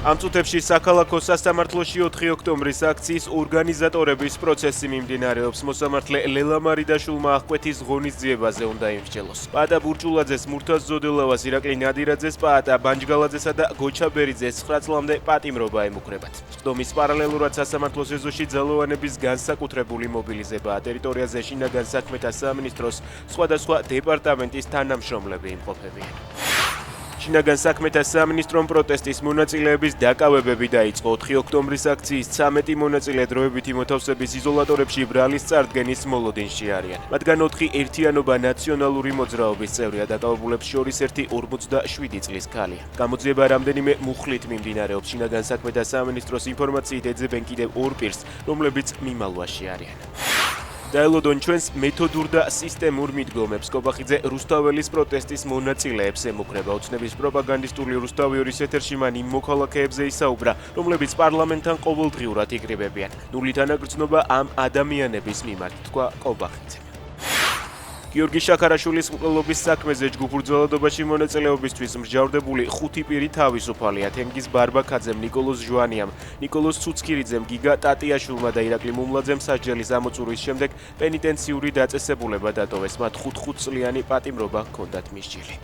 ამ წუთებში საქალაქო სასამართლოში 4 ოქტომბრის აქციის ორგანიზატორების პროცესი მიმდინარეობს. მოსამართლე ლელა მარიდაშვილმა აღკვეთის ღონისძიებაზე უნდა იმსჯელოს. პაატა ბურჭულაძეს, მურთაზ ზოდელავას, ირაკლი ნადირაძეს, პაატა ბანჯგალაძესა და გოჩა ბერიძეს 9 წლამდე პატიმრობა ემუქრებათ. სხდომის პარალელურად სასამართლოს ეზოში ძალოვანების განსაკუთრებული მობილიზებაა. ტერიტორიაზე შინაგან საქმეთა სამინისტროს სხვადასხვა დეპარტამენტის თანამშრომლები იმყოფებიან. შინაგან საქმეთა სამინისტრომ პროტესტის მონაწილეების დაკავებები დაიწყო. 4 ოქტომბრის აქციის 13 მონაწილე დროებითი მოთავსების იზოლატორებში ბრალის წარდგენის მოლოდინში არიან. მათგან 4 ერთიანობა ნაციონალური მოძრაობის წევრია, დაკავებულებს შორის ერთი 47 წლის ქალია. გამოძიება რამდენიმე მუხლით მიმდინარეობს. შინაგან საქმეთა სამინისტროს ინფორმაციით ეძებენ კიდევ 2 პირს, რომლებიც მიმალვაში არიან. დაელოდონ ჩვენს მეთოდურ და სისტემურ მიდგომებს. კობახიძე რუსთაველის პროტესტის მონაწილეებს ემუქრება. ოცნების პროპაგანდისტული რუსთაველის ეთერში მან იმ მოქალაქეებზე ისაუბრა, რომლებიც პარლამენტთან ყოველდღიურად იკრიბებიან. ნული თანაგრძნობა ამ ადამიანების მიმართ, თქვა კობახიძე. გიორგი შაქარაშვილის მკვლელობის საქმეზე ჯგუფურ ძალადობაში მონაწილეობისთვის მსჯავრდებული 5 პირი თავისუფალია. თენგიზ ბარბაქაძემ, ნიკოლოზ ჟვანიამ, ნიკოლოზ ცუცქირიძემ, გიგა ტატიაშვილმა და ირაკლი მუმლაძემ სასჯელის ამოწურვის შემდეგ პენიტენციური დაწესებულება დატოვეს. მათ 5 წლიანი პატიმრობა ჰქონდათ მისჯილი.